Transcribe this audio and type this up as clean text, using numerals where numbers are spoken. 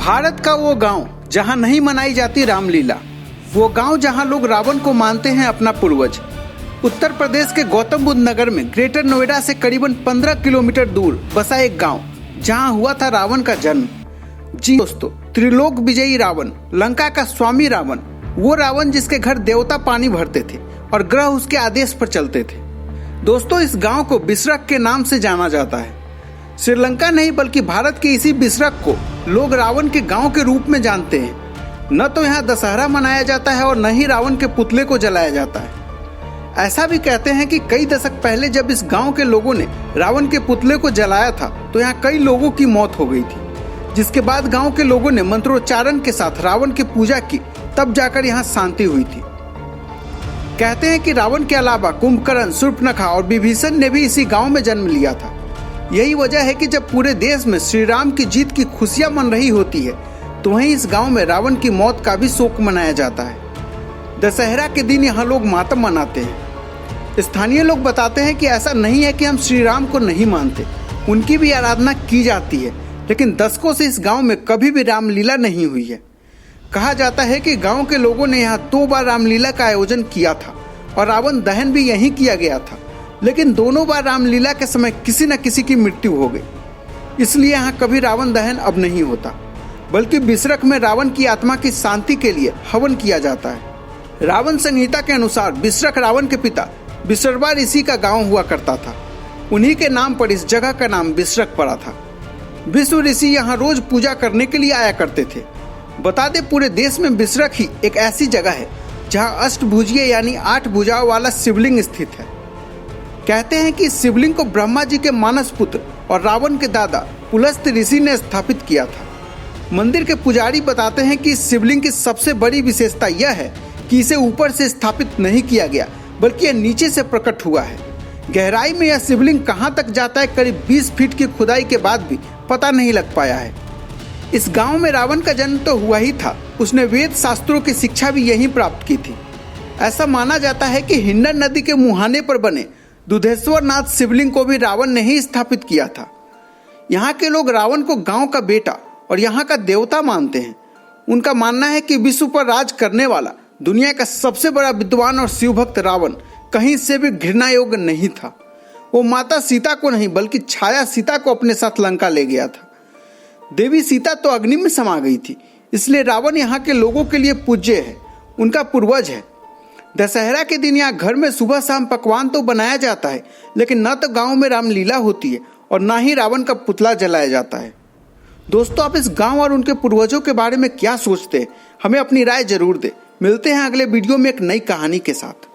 भारत का वो गांव जहां नहीं मनाई जाती रामलीला, वो गांव जहां लोग रावण को मानते हैं अपना पूर्वज। उत्तर प्रदेश के गौतम बुद्ध नगर में ग्रेटर नोएडा से करीबन 15 किलोमीटर दूर बसा एक गांव जहां हुआ था रावण का जन्म। जी दोस्तों, त्रिलोक विजयी रावण, लंका का स्वामी रावण, वो रावण जिसके घर देवता पानी भरते थे और ग्रह उसके आदेश पर चलते थे। दोस्तों, इस गांव को बिसरख के नाम से जाना जाता है। श्रीलंका नहीं बल्कि भारत के इसी बिसरख को लोग रावण के गांव के रूप में जानते हैं। न तो यहाँ दशहरा मनाया जाता है और न ही रावण के पुतले को जलाया जाता है। ऐसा भी कहते हैं कि कई दशक पहले जब इस गांव के लोगों ने रावण के पुतले को जलाया था तो यहाँ कई लोगों की मौत हो गई थी, जिसके बाद गांव के लोगों ने मंत्रोच्चारण के साथ रावण की पूजा की, तब जाकर यहाँ शांति हुई थी। कहते हैं कि रावण के अलावा कुंभकर्ण, शूर्पणखा और विभीषण ने भी इसी गांव में जन्म लिया था। यही वजह है कि जब पूरे देश में श्री राम की जीत की खुशियां मन रही होती है तो वहीं इस गांव में रावण की मौत का भी शोक मनाया जाता है। दशहरा के दिन यहाँ लोग मातम मनाते हैं। स्थानीय लोग बताते हैं कि ऐसा नहीं है कि हम श्री राम को नहीं मानते, उनकी भी आराधना की जाती है, लेकिन दशकों से इस गांव में कभी भी रामलीला नहीं हुई है। कहा जाता है कि गांव के लोगों ने यहाँ 2 बार रामलीला का आयोजन किया था और रावण दहन भी यहीं किया गया था, लेकिन दोनों बार रामलीला के समय किसी न किसी की मृत्यु हो गई। इसलिए यहाँ कभी रावण दहन अब नहीं होता, बल्कि बिसरख में रावण की आत्मा की शांति के लिए हवन किया जाता है। रावण संहिता के अनुसार बिसरख रावण के पिता बिसरवा ऋषि का गांव हुआ करता था। उन्हीं के नाम पर इस जगह का नाम बिसरख पड़ा था। विष्णु ऋषि यहाँ रोज पूजा करने के लिए आया करते थे। बता दें, पूरे देश में बिसरख ही एक ऐसी जगह है जहाँ अष्टभुजीय यानी 8 भुजाओं वाला शिवलिंग स्थित है। कहते हैं कि इस शिवलिंग को ब्रह्मा जी के मानस पुत्र और रावण के दादा पुलस्त ऋषि ने स्थापित किया था। मंदिर के पुजारी बताते हैं कि इस शिवलिंग की सबसे बड़ी विशेषता यह है कि इसे ऊपर से स्थापित नहीं किया गया, बल्कि यह नीचे से प्रकट हुआ है। गहराई में यह शिवलिंग कहाँ तक जाता है, करीब 20 फीट की खुदाई के बाद भी पता नहीं लग पाया है। इस गांव में रावण का जन्म तो हुआ ही था, उसने वेद शास्त्रों की शिक्षा भी यहीं प्राप्त की थी। ऐसा माना जाता है कि हिंडन नदी के मुहाने पर बने दुधेश्वर नाथ शिवलिंग को भी रावण ने ही स्थापित किया था। यहाँ के लोग रावण को गांव का बेटा और यहाँ का देवता मानते हैं। उनका मानना है कि विश्व पर राज करने वाला दुनिया का सबसे बड़ा विद्वान और शिवभक्त रावण कहीं से भी घृणा योग्य नहीं था। वो माता सीता को नहीं बल्कि छाया सीता को अपने साथ लंका ले गया था। देवी सीता तो अग्नि में समा गई थी, इसलिए रावण यहाँ के लोगों के लिए पूज्य है, उनका पूर्वज है। दशहरा के दिन यहाँ घर में सुबह शाम पकवान तो बनाया जाता है, लेकिन न तो गांव में रामलीला होती है और न ही रावण का पुतला जलाया जाता है। दोस्तों, आप इस गांव और उनके पूर्वजों के बारे में क्या सोचते हैं? हमें अपनी राय जरूर दें। मिलते हैं अगले वीडियो में एक नई कहानी के साथ।